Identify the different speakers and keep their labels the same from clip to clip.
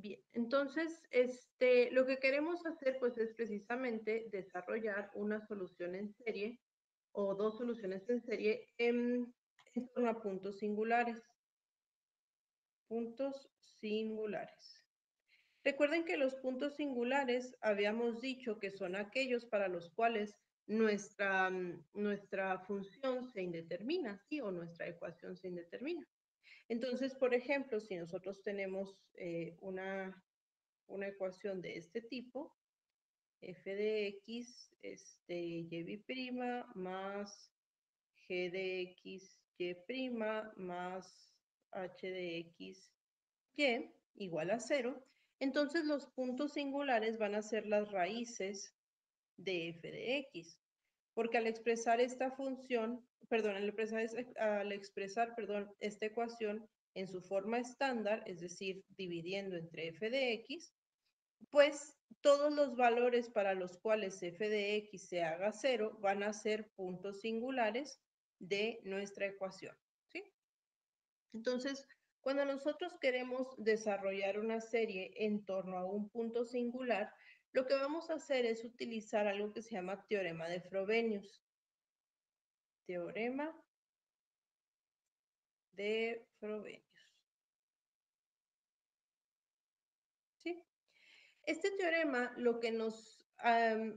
Speaker 1: Bien, entonces, lo que queremos hacer, pues, es precisamente desarrollar una solución en serie o dos soluciones en serie en torno a puntos singulares. Puntos singulares. Recuerden que los puntos singulares habíamos dicho que son aquellos para los cuales nuestra función se indetermina, ¿sí? O nuestra ecuación se indetermina. Entonces, por ejemplo, si nosotros tenemos una ecuación de este tipo, f de x, y' más g de x, y' más h de x, y igual a 0, entonces los puntos singulares van a ser las raíces de f de x. Porque al expresar esta función, perdón, al expresar, perdón, esta ecuación en su forma estándar, es decir, dividiendo entre f de x, pues todos los valores para los cuales f de x se haga 0 van a ser puntos singulares de nuestra ecuación, ¿sí? Entonces, cuando nosotros queremos desarrollar una serie en torno a un punto singular, lo que vamos a hacer es utilizar algo que se llama teorema de Frobenius. Teorema de Frobenius. ¿Sí? Este teorema lo que nos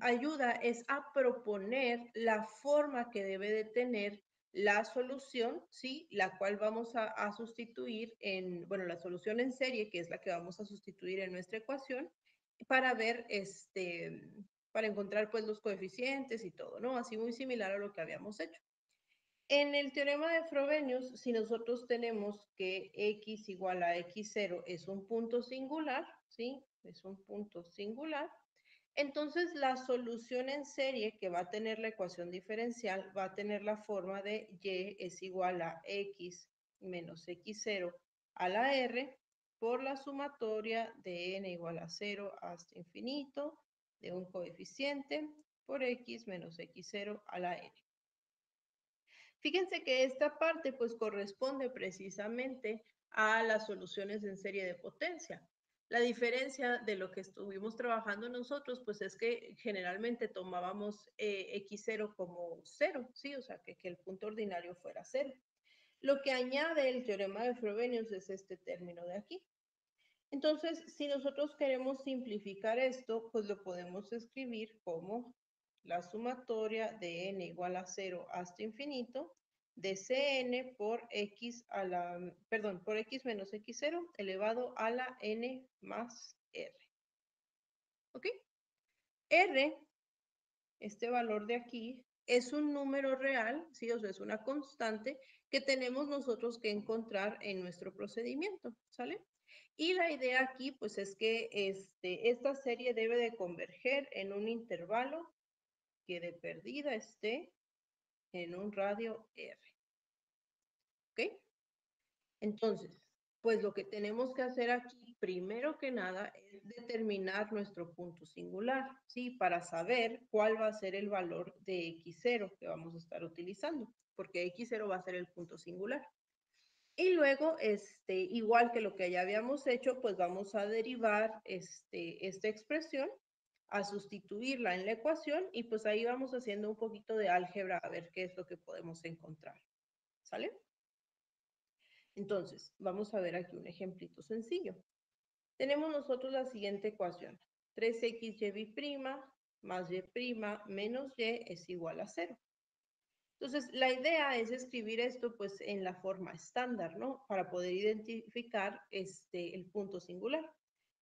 Speaker 1: ayuda es a proponer la forma que debe de tener la solución, ¿sí? La cual vamos a sustituir en, bueno, la solución en serie, que es la que vamos a sustituir en nuestra ecuación, para ver, para encontrar pues los coeficientes y todo, ¿no? Así muy similar a lo que habíamos hecho. En el teorema de Frobenius, si nosotros tenemos que x igual a x0 es un punto singular, ¿sí? Es un punto singular. Entonces, la solución en serie que va a tener la ecuación diferencial va a tener la forma de y es igual a x menos x0 a la r por la sumatoria de n igual a 0 hasta infinito de un coeficiente por x menos x0 a la n. Fíjense que esta parte pues corresponde precisamente a las soluciones en serie de potencia. La diferencia de lo que estuvimos trabajando nosotros pues es que generalmente tomábamos x0 como 0, ¿sí? O sea, que el punto ordinario fuera 0. Lo que añade el teorema de Frobenius es este término de aquí. Entonces, si nosotros queremos simplificar esto, pues lo podemos escribir como la sumatoria de n igual a 0 hasta infinito de Cn por x a la, perdón, por x menos x0 elevado a la n más r. ¿Ok? R, este valor de aquí, es un número real, ¿sí? O sea, es una constante que tenemos nosotros que encontrar en nuestro procedimiento, ¿sale? Y la idea aquí, pues, es que esta serie debe de converger en un intervalo que de perdida esté en un radio R. ¿Ok? Entonces, pues lo que tenemos que hacer aquí, primero que nada, es determinar nuestro punto singular, ¿sí? Para saber cuál va a ser el valor de x0 que vamos a estar utilizando, porque x0 va a ser el punto singular. Y luego, igual que lo que ya habíamos hecho, pues vamos a derivar esta expresión, a sustituirla en la ecuación y pues ahí vamos haciendo un poquito de álgebra a ver qué es lo que podemos encontrar. ¿Sale? Entonces, vamos a ver aquí un ejemplito sencillo. Tenemos nosotros la siguiente ecuación. 3xy' más y' menos y es igual a 0. Entonces, la idea es escribir esto pues en la forma estándar, ¿no? Para poder identificar el punto singular.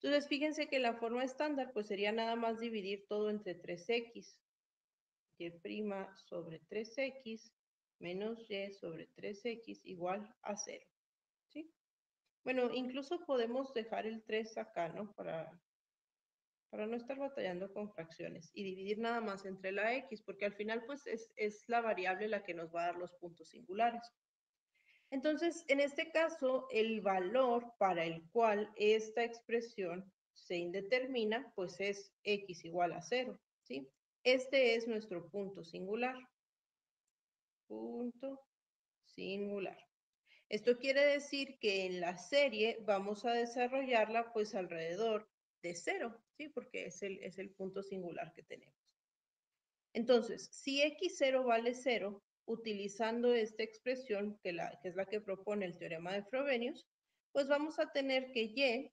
Speaker 1: Entonces, fíjense que la forma estándar pues sería nada más dividir todo entre 3x, y' sobre 3x menos y sobre 3x igual a 0, ¿sí? Bueno, incluso podemos dejar el 3 acá, ¿no? Para no estar batallando con fracciones y dividir nada más entre la x, porque al final pues es la variable la que nos va a dar los puntos singulares. Entonces, en este caso, el valor para el cual esta expresión se indetermina, pues es x igual a 0, ¿sí? Este es nuestro punto singular. Punto singular. Esto quiere decir que en la serie vamos a desarrollarla pues alrededor de 0, ¿sí? Porque es el punto singular que tenemos. Entonces, si x0 vale 0, utilizando esta expresión que es la que propone el teorema de Frobenius, pues vamos a tener que y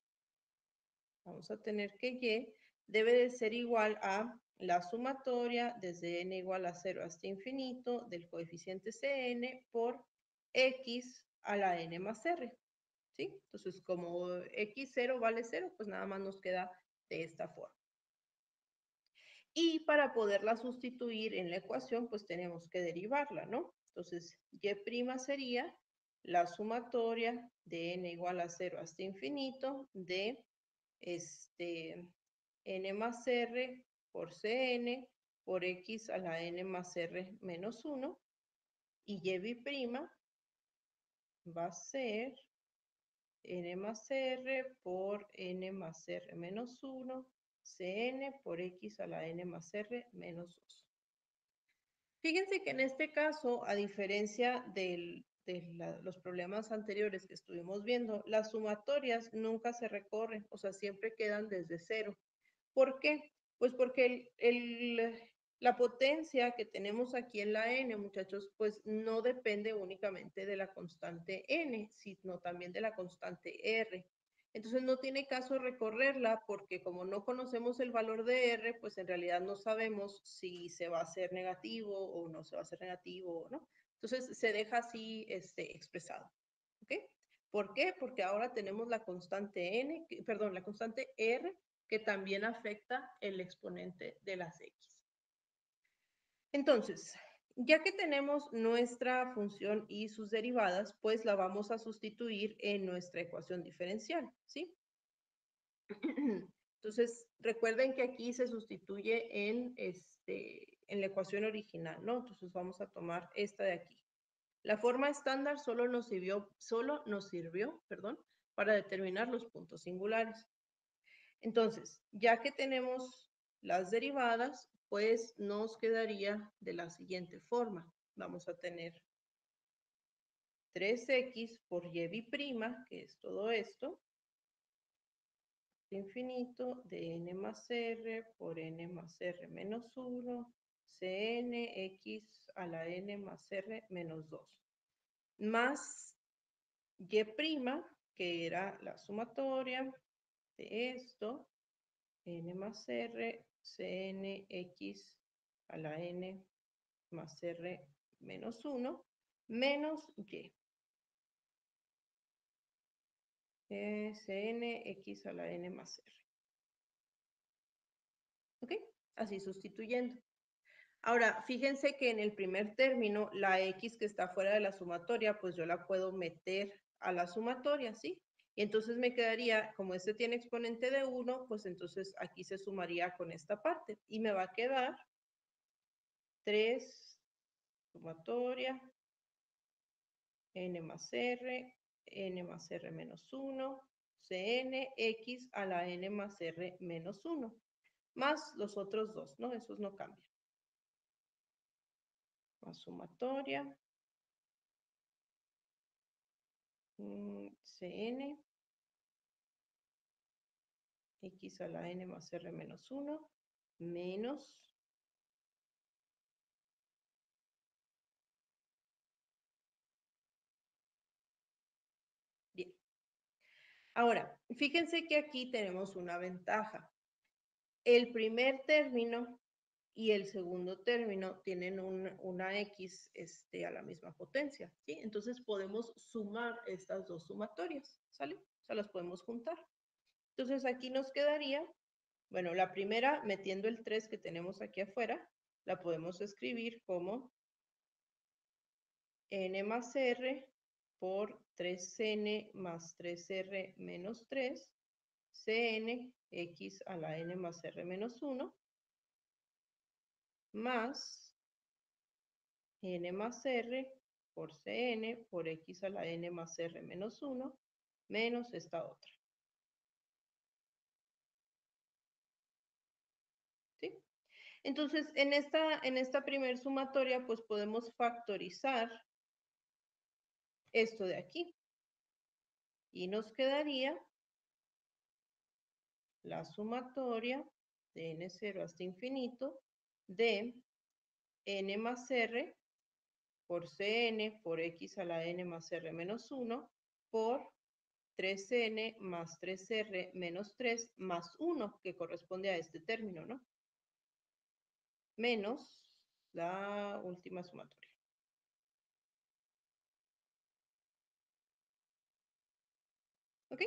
Speaker 1: debe de ser igual a la sumatoria desde n igual a 0 hasta infinito del coeficiente Cn por x a la n más r, ¿sí? Entonces, como x0 vale 0, pues nada más nos queda de esta forma. Y para poderla sustituir en la ecuación, pues tenemos que derivarla, ¿no? Entonces, y' sería la sumatoria de n igual a 0 hasta infinito de n más r por cn por x a la n más r menos 1. Y y' va a ser n más r por n más r menos 1, cn por x a la n más r menos 2. Fíjense que en este caso, a diferencia de los problemas anteriores que estuvimos viendo, las sumatorias nunca se recorren, o sea, siempre quedan desde 0. ¿Por qué? Pues porque la potencia que tenemos aquí en la n, muchachos, pues no depende únicamente de la constante n, sino también de la constante r. Entonces no tiene caso recorrerla porque como no conocemos el valor de r, pues en realidad no sabemos si se va a hacer negativo o no se va a hacer negativo, ¿no? Entonces se deja así expresado. ¿Ok? ¿Por qué? Porque ahora tenemos la constante la constante r que también afecta el exponente de las x. Entonces, ya que tenemos nuestra función y sus derivadas, pues la vamos a sustituir en nuestra ecuación diferencial, ¿sí? Entonces, recuerden que aquí se sustituye en la ecuación original, ¿no? Entonces vamos a tomar esta de aquí. La forma estándar solo nos sirvió, para determinar los puntos singulares. Entonces, ya que tenemos las derivadas, pues nos quedaría de la siguiente forma. Vamos a tener 3x por y', que es todo esto, infinito de n más r por n más r menos 1, cn x a la n más r menos 2, más y', que era la sumatoria de esto, n más r, cn x a la n más r menos 1, menos y. Cn x a la n más r. ¿Ok? Así sustituyendo. Ahora, fíjense que en el primer término, la x que está fuera de la sumatoria, pues yo la puedo meter a la sumatoria, ¿sí? Y entonces me quedaría, como este tiene exponente de 1, pues entonces aquí se sumaría con esta parte. Y me va a quedar 3 sumatoria, n más r menos 1, cn x a la n más r menos 1, más los otros dos, ¿no? Esos no cambian. Más sumatoria, cn x a la n más r menos 1, menos. Bien. Ahora, fíjense que aquí tenemos una ventaja. El primer término y el segundo término tienen una x a la misma potencia, ¿sí? Entonces podemos sumar estas dos sumatorias, ¿sale? O sea, las podemos juntar. Entonces aquí nos quedaría, bueno, la primera, metiendo el 3 que tenemos aquí afuera, la podemos escribir como n más r por 3n más 3r menos 3, cn x a la n más r menos 1, más n más r por cn por x a la n más r menos 1, menos esta otra. ¿Sí? Entonces, en esta primer sumatoria, pues podemos factorizar esto de aquí. Y nos quedaría la sumatoria de n0 hasta infinito de n más r por cn por x a la n más r menos 1 por 3n más 3r menos 3 más 1, que corresponde a este término, ¿no? Menos la última sumatoria. ¿Ok?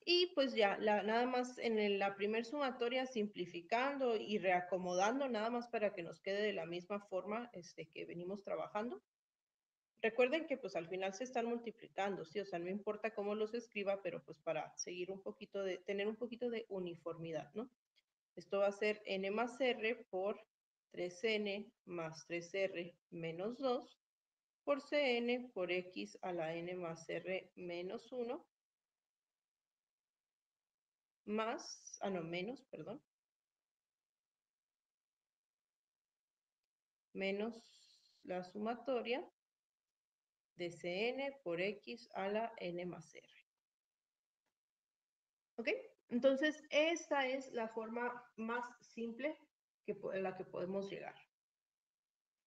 Speaker 1: Y pues ya, nada más en la primer sumatoria simplificando y reacomodando nada más para que nos quede de la misma forma que venimos trabajando. Recuerden que pues al final se están multiplicando, ¿sí? O sea, no importa cómo los escriba, pero pues para seguir un poquito tener un poquito de uniformidad, ¿no? Esto va a ser n más r por 3n más 3r menos 2 por cn por x a la n más r menos 1 más, menos, perdón, menos la sumatoria de cn por x a la n más r. ¿Ok? Entonces, esta es la forma más simple en la que podemos llegar.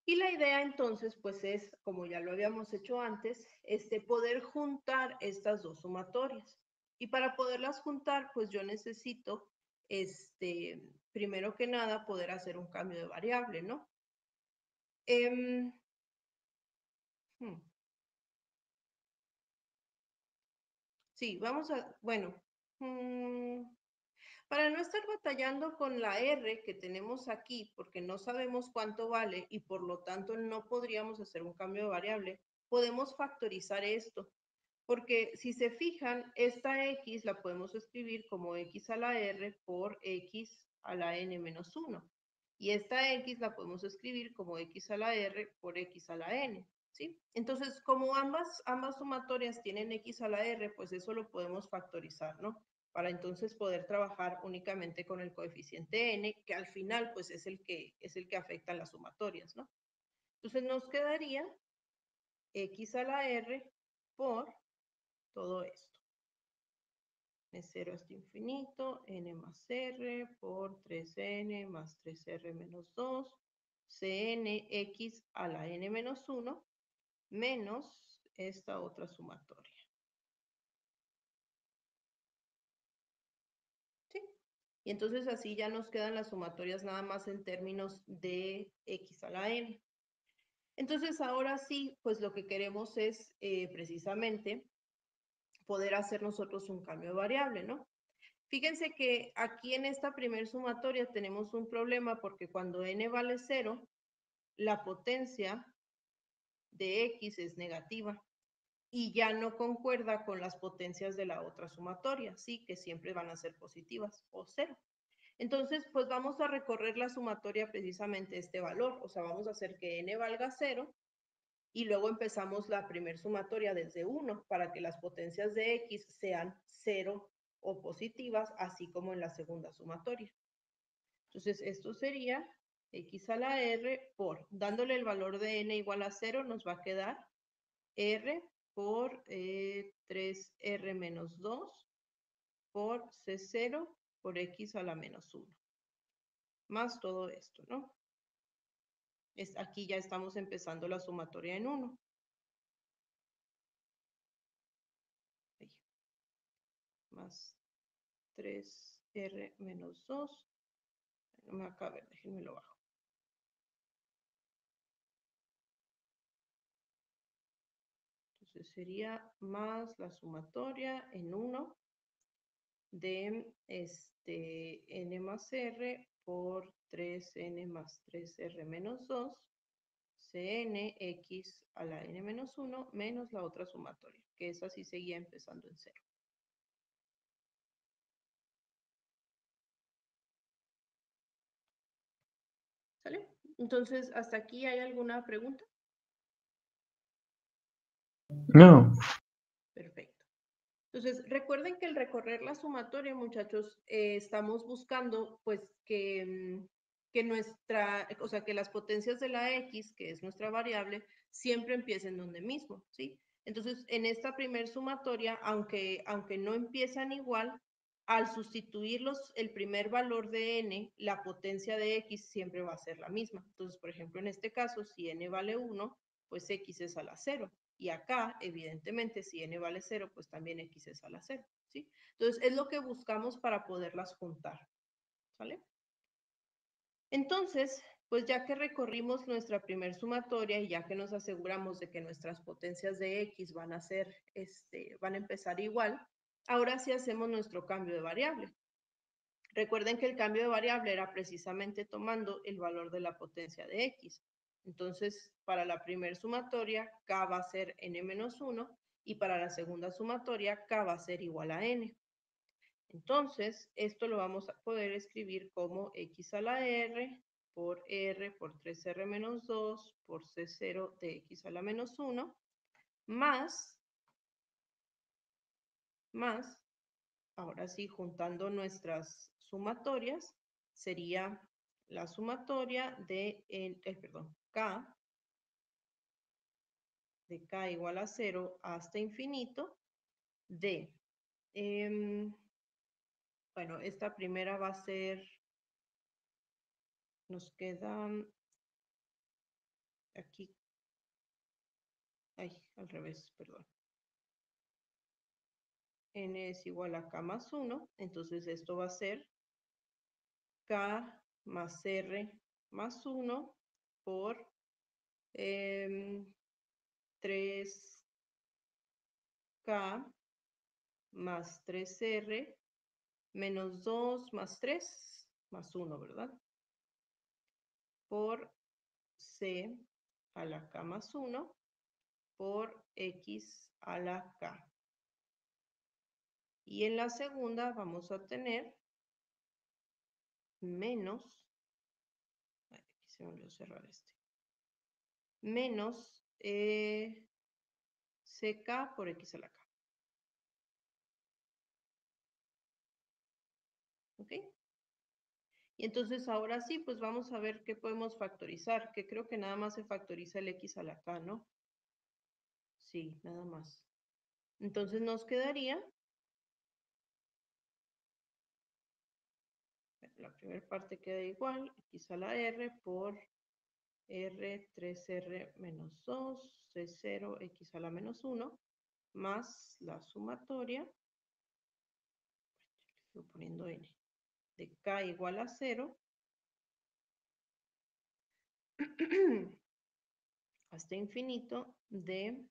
Speaker 1: Y la idea entonces, pues es, como ya lo habíamos hecho antes, poder juntar estas dos sumatorias. Y para poderlas juntar, pues yo necesito, primero que nada, poder hacer un cambio de variable, ¿no? Hmm. Sí, vamos a, bueno, para no estar batallando con la R que tenemos aquí, porque no sabemos cuánto vale y por lo tanto no podríamos hacer un cambio de variable, podemos factorizar esto. Porque si se fijan, esta X la podemos escribir como X a la R por X a la N menos 1. Y esta X la podemos escribir como X a la R por X a la N. ¿Sí? Entonces, como ambas sumatorias tienen X a la R, pues eso lo podemos factorizar, ¿no? Para entonces poder trabajar únicamente con el coeficiente N, que al final pues es el que afecta a las sumatorias, ¿no? Entonces nos quedaría X a la R por todo esto. N0 hasta infinito, n más r por 3n más 3r menos 2, cnx a la n menos 1, menos esta otra sumatoria. ¿Sí? Y entonces así ya nos quedan las sumatorias nada más en términos de x a la n. Entonces ahora sí, pues lo que queremos es precisamente poder hacer nosotros un cambio de variable, ¿no? Fíjense que aquí en esta primer sumatoria tenemos un problema porque cuando n vale 0, la potencia de x es negativa y ya no concuerda con las potencias de la otra sumatoria, ¿sí? Que siempre van a ser positivas o 0. Entonces, pues vamos a recorrer la sumatoria precisamente este valor, o sea, vamos a hacer que n valga 0 y luego empezamos la primer sumatoria desde 1 para que las potencias de x sean 0 o positivas, así como en la segunda sumatoria. Entonces, esto sería x a la r por, dándole el valor de n igual a 0, nos va a quedar r por 3r menos 2 por c0 por x a la menos 1. Más todo esto, ¿no? Aquí ya estamos empezando la sumatoria en 1. Más 3r menos 2. No me acaba, a ver, déjenme lo bajo. Entonces sería más la sumatoria en 1 de n más r por 3n más 3r menos 2 cnx a la n menos 1 menos la otra sumatoria, que esa sí seguía empezando en 0. ¿Sale? Entonces, ¿hasta aquí hay alguna pregunta?
Speaker 2: No.
Speaker 1: Perfecto. Entonces, recuerden que el recorrer la sumatoria, muchachos, estamos buscando, pues, que que las potencias de la X, que es nuestra variable, siempre empiecen donde mismo, ¿sí? Entonces, en esta primer sumatoria, aunque no empiezan igual, al sustituirlos el primer valor de n, la potencia de x siempre va a ser la misma. Entonces, por ejemplo, en este caso, si n vale 1, pues x es a la 0. Y acá, evidentemente, si n vale 0, pues también x es a la 0, ¿sí? Entonces, es lo que buscamos para poderlas juntar, ¿sale? Entonces, pues ya que recorrimos nuestra primer sumatoria y ya que nos aseguramos de que nuestras potencias de x van a ser, van a empezar igual, ahora sí hacemos nuestro cambio de variable. Recuerden que el cambio de variable era precisamente tomando el valor de la potencia de x. Entonces, para la primera sumatoria, k va a ser n-1 y para la segunda sumatoria, k va a ser igual a n. Entonces, esto lo vamos a poder escribir como x a la r por 3r menos 2 por c0 de x a la menos 1 más, ahora sí, juntando nuestras sumatorias, sería la sumatoria de, k, de k igual a 0 hasta infinito, de, bueno, esta primera va a ser, nos quedan aquí, al revés, perdón. N es igual a k más 1, entonces esto va a ser k más r más 1 por 3k más 3r menos 2 más 3 más 1, ¿verdad? Por c a la k más 1 por x a la k. Y en la segunda vamos a tener menos, aquí se me olvidó cerrar menos ck por x a la k. ¿Ok? Y entonces ahora sí, pues vamos a ver qué podemos factorizar, que creo que nada más se factoriza el x a la k, ¿no? Sí, nada más. Entonces nos quedaría, la primera parte queda igual, x a la r por r 3r menos 2, c0, x a la menos 1, más la sumatoria, estoy poniendo n, de k igual a 0, hasta infinito de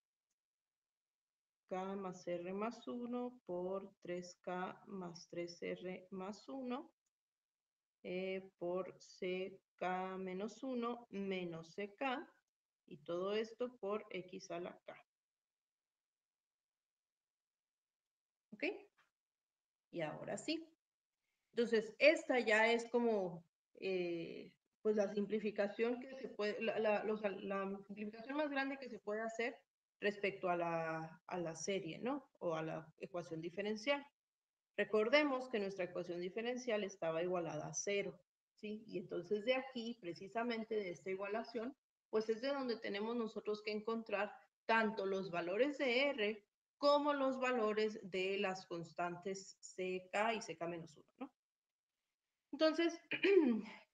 Speaker 1: k más r más 1 por 3k más 3r más 1 por ck menos 1 menos ck y todo esto por x a la k. ¿Ok? Y ahora sí. Entonces, esta ya es como, pues la simplificación que se puede, la simplificación más grande que se puede hacer respecto a la serie, ¿no? O a la ecuación diferencial. Recordemos que nuestra ecuación diferencial estaba igualada a 0, ¿sí? Y entonces de aquí, precisamente de esta igualación, pues es de donde tenemos nosotros que encontrar tanto los valores de R como los valores de las constantes CK y CK menos 1, ¿no? Entonces,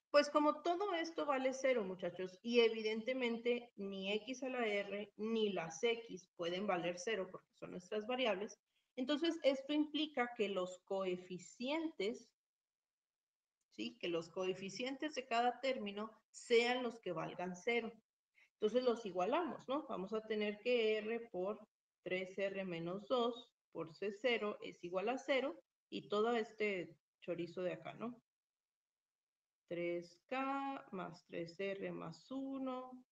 Speaker 1: pues como todo esto vale 0, muchachos, y evidentemente ni x a la r ni las x pueden valer 0 porque son nuestras variables, entonces esto implica que los coeficientes, ¿sí? Que los coeficientes de cada término sean los que valgan 0. Entonces los igualamos, ¿no? Vamos a tener que r por 3r menos 2 por c0 es igual a 0 y todo este chorizo de acá, ¿no? 3k más 3r más 1,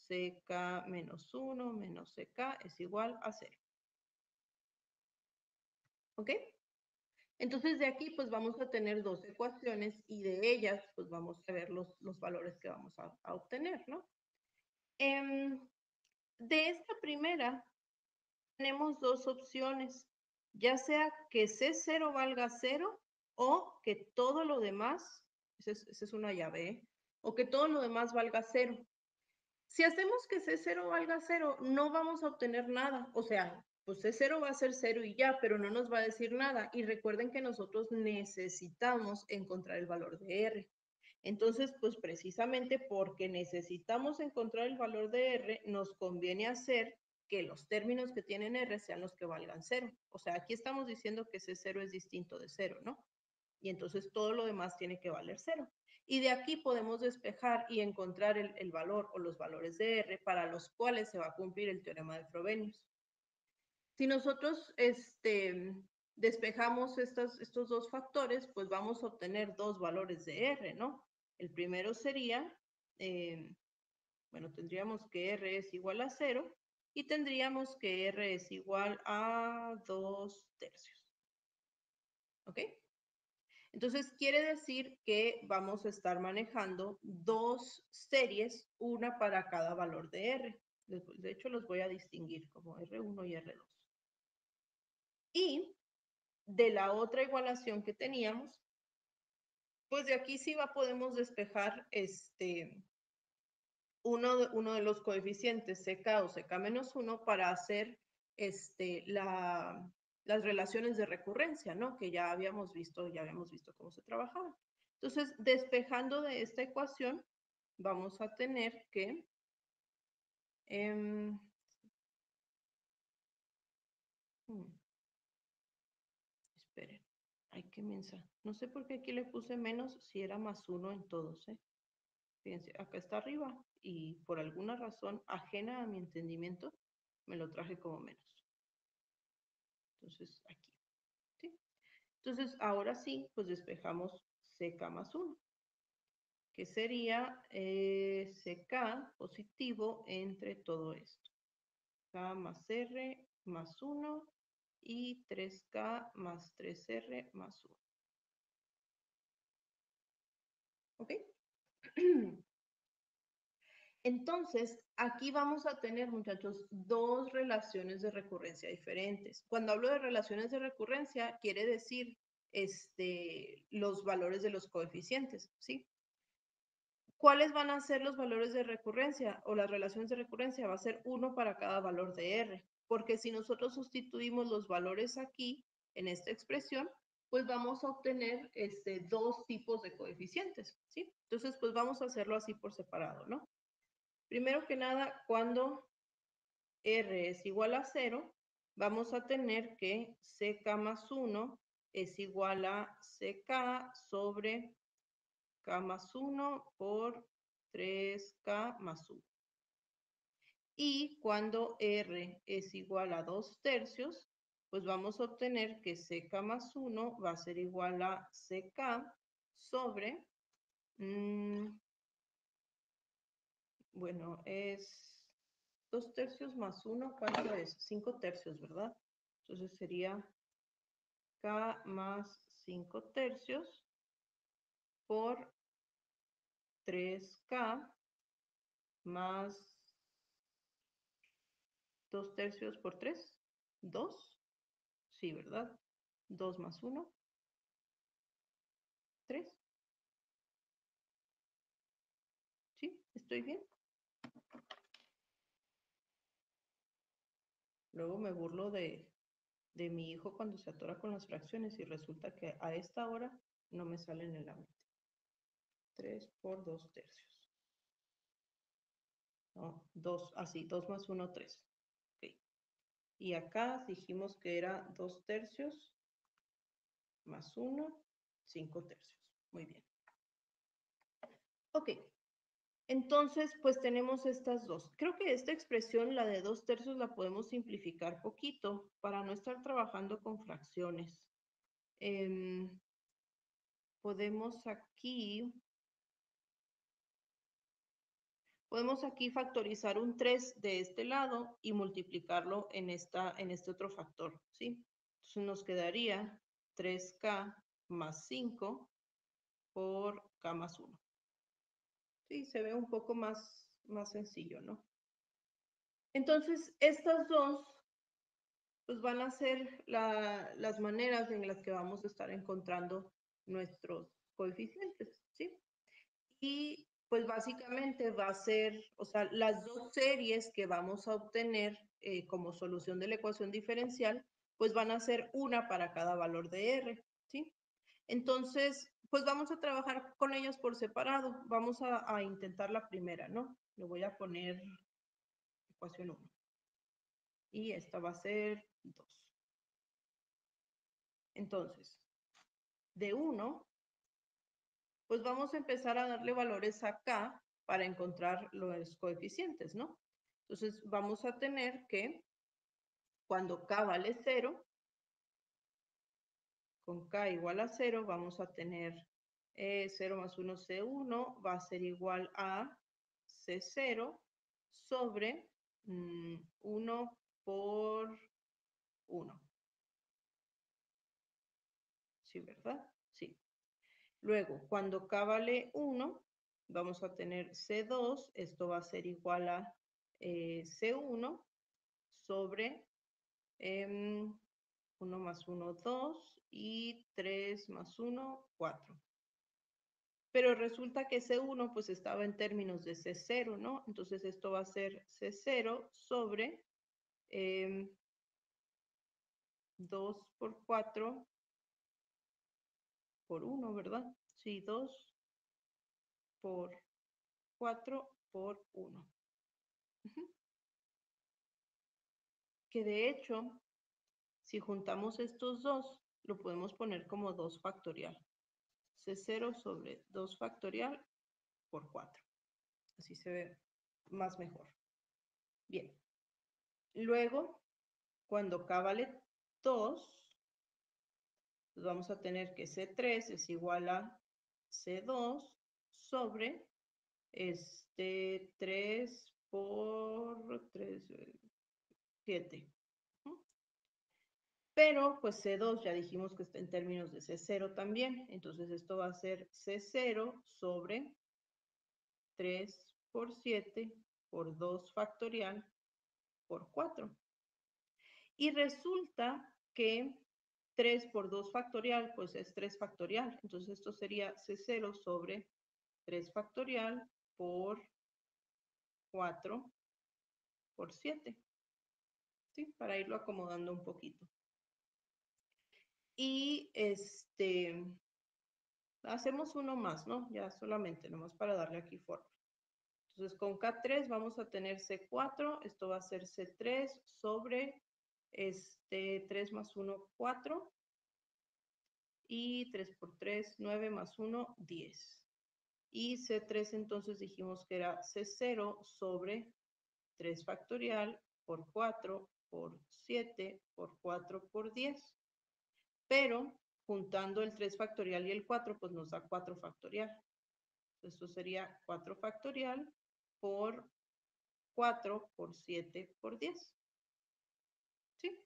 Speaker 1: ck menos 1 menos ck es igual a 0. ¿Ok? Entonces de aquí pues vamos a tener dos ecuaciones y de ellas pues vamos a ver los valores que vamos a obtener, ¿no? De esta primera tenemos dos opciones, ya sea que C0 valga 0 o que todo lo demás, esa es una llave, ¿eh? O que todo lo demás valga 0. Si hacemos que C0 valga 0, no vamos a obtener nada. O sea, pues C0 va a ser 0 y ya, pero no nos va a decir nada. Y recuerden que nosotros necesitamos encontrar el valor de R. Entonces, pues precisamente porque necesitamos encontrar el valor de R, nos conviene hacer que los términos que tienen R sean los que valgan 0. O sea, aquí estamos diciendo que C0 es distinto de 0, ¿no? Y entonces todo lo demás tiene que valer 0. Y de aquí podemos despejar y encontrar el valor o los valores de R para los cuales se va a cumplir el teorema de Frobenius. Si nosotros despejamos estos dos factores, pues vamos a obtener dos valores de R, ¿no? El primero sería, bueno, tendríamos que R es igual a 0 y tendríamos que R es igual a 2/3. ¿Ok? Entonces, quiere decir que vamos a estar manejando dos series, una para cada valor de R. De hecho, los voy a distinguir como R1 y R2. Y de la otra igualación que teníamos, pues de aquí sí podemos despejar uno de los coeficientes CK o CK-1 para hacer las relaciones de recurrencia, ¿no? Que ya habíamos visto cómo se trabajaba. Entonces, despejando de esta ecuación, vamos a tener que esperen, hay que mensa. No sé por qué aquí le puse menos si era +1 en todos, ¿eh? Fíjense, acá está arriba y por alguna razón ajena a mi entendimiento, me lo traje como menos. Entonces, aquí, ¿sí? Entonces, ahora sí, pues despejamos CK+1, que sería CK positivo entre todo esto. K más R más 1 y 3K más 3R más 1. ¿Ok? Entonces, aquí vamos a tener, muchachos, dos relaciones de recurrencia diferentes. Cuando hablo de relaciones de recurrencia, quiere decir los valores de los coeficientes, ¿sí? ¿Cuáles van a ser los valores de recurrencia o las relaciones de recurrencia? Va a ser uno para cada valor de R, porque si nosotros sustituimos los valores aquí, en esta expresión, pues vamos a obtener dos tipos de coeficientes, ¿sí? Entonces, pues vamos a hacerlo así por separado, ¿no? Primero que nada, cuando R es igual a 0, vamos a tener que CK+1 es igual a CK sobre K+1 por 3K+1. Y cuando R es igual a 2/3, pues vamos a obtener que CK+1 va a ser igual a CK sobre, bueno, es 2/3 más 1, ¿cuánto es? 5/3, ¿verdad? Entonces sería K más 5/3 por 3K más 2/3 por 3, 2, sí, ¿verdad? 2 más 1, 3, ¿sí? ¿Estoy bien? Luego me burlo de mi hijo cuando se atora con las fracciones y resulta que a esta hora no me salen en la mente. 3 por 2/3. No, 2, así, 2 más 1, 3. Ok. Y acá dijimos que era 2/3 más 1, 5/3. Muy bien. Ok. Entonces, pues tenemos estas dos. Creo que esta expresión, la de 2/3, la podemos simplificar poquito para no estar trabajando con fracciones. Podemos aquí factorizar un 3 de este lado y multiplicarlo en este otro factor, ¿sí? Entonces nos quedaría 3K más 5 por K más 1. Sí, se ve un poco más sencillo, ¿no? Entonces, estas dos pues van a ser las maneras en las que vamos a estar encontrando nuestros coeficientes, ¿sí? Y Pues básicamente va a ser, o sea, las dos series que vamos a obtener como solución de la ecuación diferencial, pues van a ser una para cada valor de R, ¿sí? Entonces, pues vamos a trabajar con ellas por separado. Vamos a intentar la primera, ¿no? Le voy a poner ecuación 1. Y esta va a ser 2. Entonces, de 1, pues vamos a empezar a darle valores acá para encontrar los coeficientes, ¿no? Entonces, vamos a tener que, cuando k vale 0, con k igual a 0, vamos a tener 0 más 1, C1, va a ser igual a C0 sobre 1 por 1. ¿Sí, verdad? Sí. Luego, cuando k vale 1, vamos a tener C2, esto va a ser igual a C1 sobre 1 más 1, 2 y 3 más 1, 4. Pero resulta que C1 pues estaba en términos de C0, ¿no? Entonces esto va a ser C0 sobre 2 por 4 por 1, ¿verdad? Sí, 2 por 4 por 1. Que de hecho, si juntamos estos dos, lo podemos poner como 2 factorial. C0 sobre 2 factorial por 4. Así se ve más mejor. Bien. Luego, cuando k vale 2, pues vamos a tener que C3 es igual a C2 sobre 3 por 3, 7. Pero pues C2 ya dijimos que está en términos de C0 también. Entonces esto va a ser C0 sobre 3 por 7 por 2 factorial por 4. Y resulta que 3 por 2 factorial, pues es 3 factorial. Entonces esto sería C0 sobre 3 factorial por 4 por 7. ¿Sí? Para irlo acomodando un poquito. Y hacemos uno más, ¿no? Ya solamente, nomás para darle aquí forma. Entonces con K3 vamos a tener C4, esto va a ser C3 sobre 3 más 1, 4. Y 3 por 3, 9 más 1, 10. Y C3 entonces dijimos que era C0 sobre 3 factorial por 4 por 7 por 4 por 10. Pero juntando el 3 factorial y el 4, pues nos da 4 factorial. Esto sería 4 factorial por 4 por 7 por 10. ¿Sí?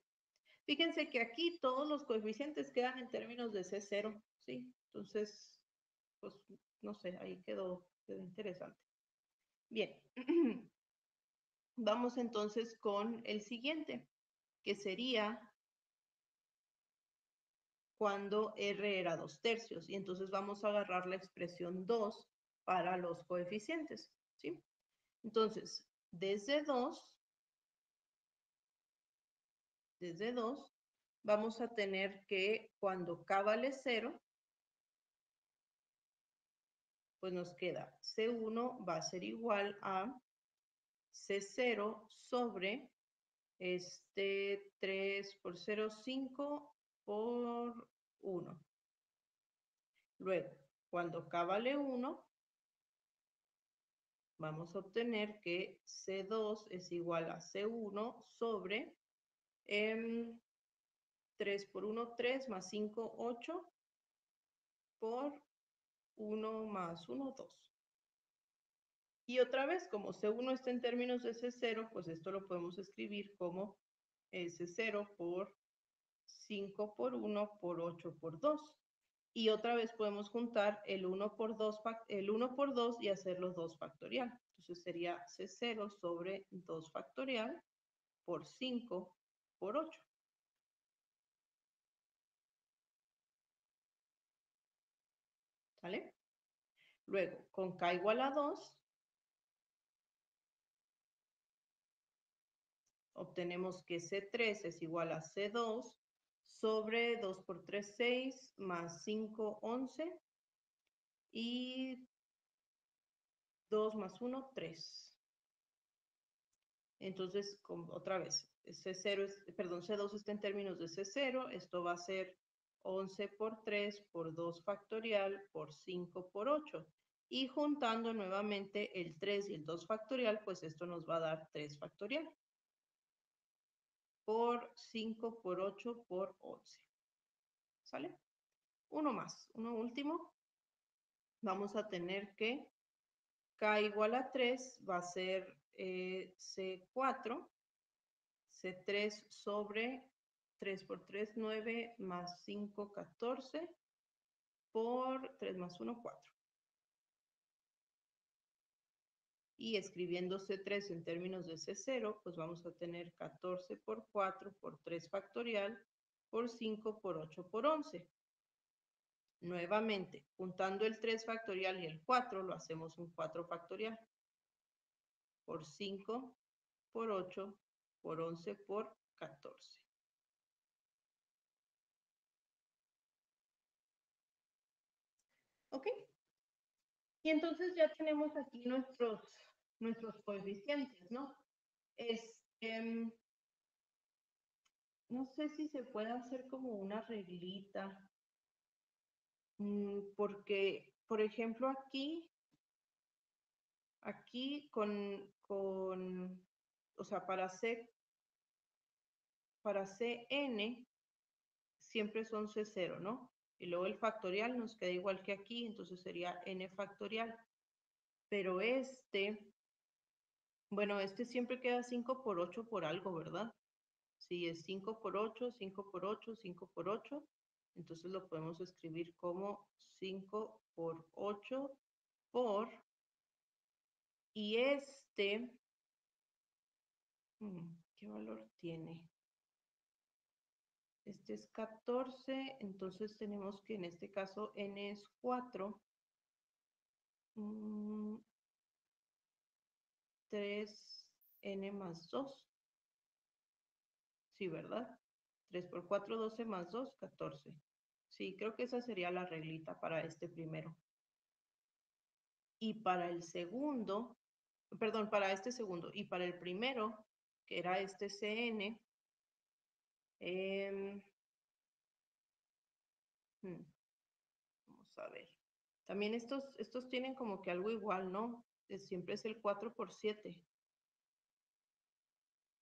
Speaker 1: Fíjense que aquí todos los coeficientes quedan en términos de C0. ¿Sí? Entonces, pues, no sé, ahí quedó interesante. Bien. Vamos entonces con el siguiente, que sería cuando R era 2/3. Y entonces vamos a agarrar la expresión 2 para los coeficientes, ¿sí? Entonces, desde 2, vamos a tener que cuando k vale 0, pues nos queda C1 va a ser igual a C0 sobre 3 por 0, 5 por 1. Luego, cuando k vale 1, vamos a obtener que C2 es igual a C1 sobre 3 por 1, 3 más 5, 8 por 1 más 1, 2. Y otra vez, como C1 está en términos de C0, pues esto lo podemos escribir como C0 por 5 por 1 por 8 por 2. Y otra vez podemos juntar el 1 por 2, y hacer los 2 factorial. Entonces sería C0 sobre 2 factorial por 5 por 8. ¿Sale? Luego, con k igual a 2, obtenemos que C3 es igual a C2 sobre 2 por 3, 6, más 5, 11, y 2 más 1, 3. Entonces, otra vez, C2 está en términos de C0, esto va a ser 11 por 3 por 2 factorial por 5 por 8. Y juntando nuevamente el 3 y el 2 factorial, pues esto nos va a dar 3 factorial por 5 por 8 por 11. ¿Sale? Uno más, uno último. Vamos a tener que k igual a 3 va a ser C4, C3 sobre 3 por 3, 9, más 5, 14, por 3 más 1, 4. Y escribiendo C3 en términos de C0, pues vamos a tener 14 por 4 por 3 factorial por 5 por 8 por 11. Nuevamente, juntando el 3 factorial y el 4, lo hacemos un 4 factorial por 5 por 8 por 11 por 14. ¿Ok? Y entonces ya tenemos aquí nuestros coeficientes, ¿no? No sé si se puede hacer como una reglita, porque, por ejemplo, aquí o sea, para Cn siempre son C0, ¿no? Y luego el factorial nos queda igual que aquí, entonces sería n factorial. Pero bueno, siempre queda 5 por 8 por algo, ¿verdad? Si es 5 por 8, 5 por 8, 5 por 8, entonces lo podemos escribir como 5 por 8 por, y ¿qué valor tiene? Este es 14, entonces tenemos que en este caso n es 4, 3n más 2, sí, ¿verdad? 3 por 4, 12 más 2, 14. Sí, creo que esa sería la reglita para este primero. Y para el segundo, perdón, para este segundo, y para el primero, que era este CN, vamos a ver. También estos tienen como que algo igual, ¿no? Siempre es el 4 por 7.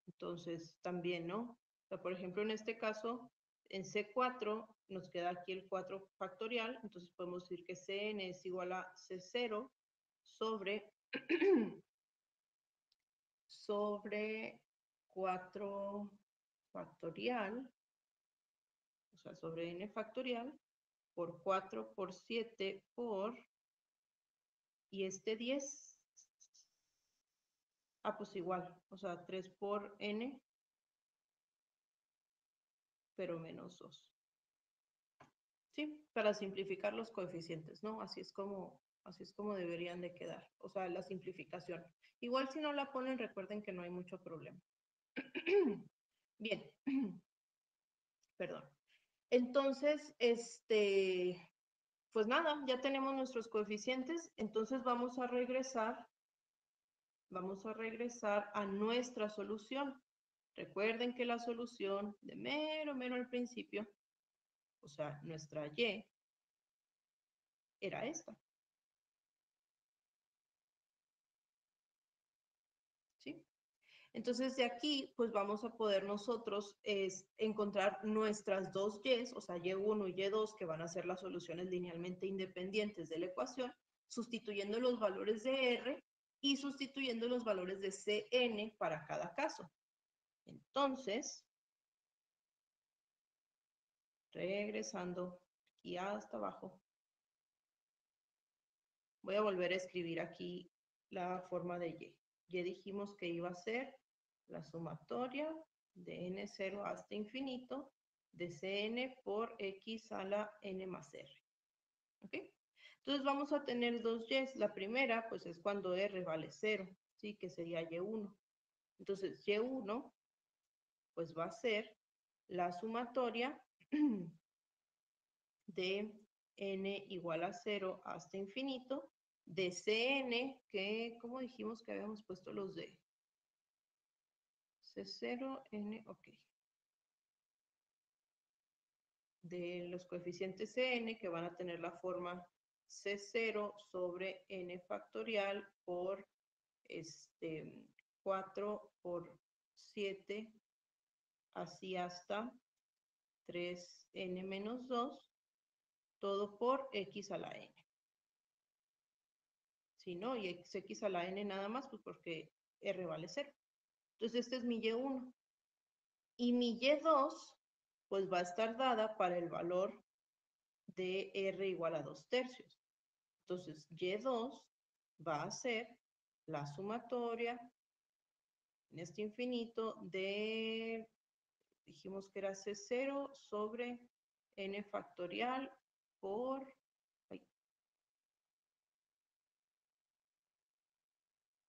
Speaker 1: Entonces, también, ¿no? O sea, por ejemplo, en este caso, en C4 nos queda aquí el 4 factorial, entonces podemos decir que Cn es igual a C0 sobre, sobre 4 factorial, o sea, sobre n factorial, por 4 por 7 por, y 10, pues igual, o sea, 3 por n, pero menos 2. Sí, para simplificar los coeficientes, ¿no? Así es como deberían de quedar, o sea, la simplificación. Igual si no la ponen, recuerden que no hay mucho problema. Bien, perdón. Entonces, pues nada, ya tenemos nuestros coeficientes, entonces vamos a regresar a nuestra solución. Recuerden que la solución de mero al principio, o sea, nuestra y, era esta. ¿Sí? Entonces, de aquí, pues vamos a poder nosotros encontrar nuestras dos y's, o sea, y1 y y2, que van a ser las soluciones linealmente independientes de la ecuación, sustituyendo los valores de R y sustituyendo los valores de Cn para cada caso. Entonces, regresando aquí hasta abajo, voy a volver a escribir aquí la forma de y. Ya dijimos que iba a ser la sumatoria de n0 hasta infinito de Cn por x a la n más r. ¿Ok? Entonces vamos a tener dos Y's. La primera, pues es cuando R vale 0, ¿sí? Que sería Y1. Entonces Y1, pues va a ser la sumatoria de n igual a 0 hasta infinito, de Cn, que, ¿cómo dijimos que habíamos puesto los de C0, n, ok. De los coeficientes Cn, que van a tener la forma C0 sobre n factorial por 4 por 7, así hasta 3n menos 2, todo por x a la n. Si no, y x a la n nada más, pues porque r vale 0. Entonces, este es mi y1. Y mi y2, pues va a estar dada para el valor de r igual a 2 tercios. Entonces, y2 va a ser la sumatoria en este infinito de, dijimos que era C0 sobre n factorial por,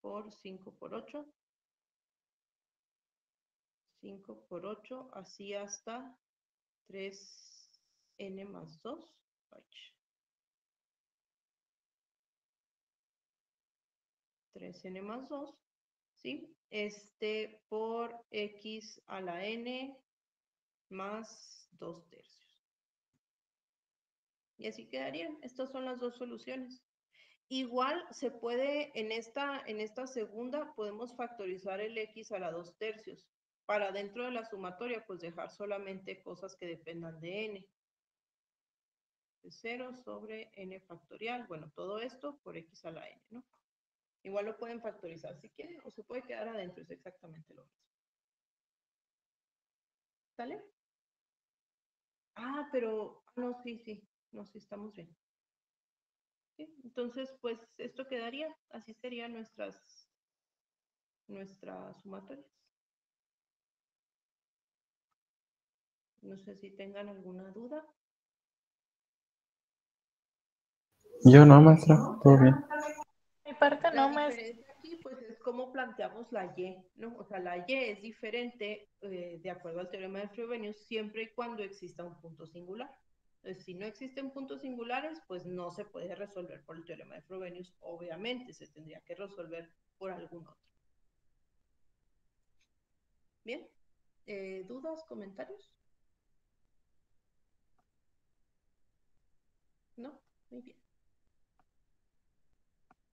Speaker 1: por 5 por 8. 5 por 8, así hasta 3n más 2. 3n más 2, ¿sí? Por x a la n más 2 tercios. Y así quedarían. Estas son las dos soluciones. Igual se puede, en esta segunda, podemos factorizar el x a la 2 tercios. Para dentro de la sumatoria, pues dejar solamente cosas que dependan de n. De 0 sobre n factorial. Bueno, todo esto por x a la n, ¿no? Igual lo pueden factorizar si quieren, o se puede quedar adentro, es exactamente lo mismo. ¿Sale? Ah, pero, no, sí, no, sí, estamos bien. ¿Sí? Entonces, pues esto quedaría, así serían nuestras sumatorias. No sé si tengan alguna duda.
Speaker 2: Yo no, maestra, todo bien.
Speaker 3: Mi parte
Speaker 1: La
Speaker 3: no, maestra.
Speaker 1: diferencia aquí, pues, es cómo planteamos la Y, ¿no? O sea, la Y es diferente de acuerdo al teorema de Frobenius siempre y cuando exista un punto singular. Entonces, si no existen puntos singulares, pues no se puede resolver por el teorema de Frobenius, obviamente, se tendría que resolver por algún otro. Bien, ¿dudas, comentarios? No, muy bien.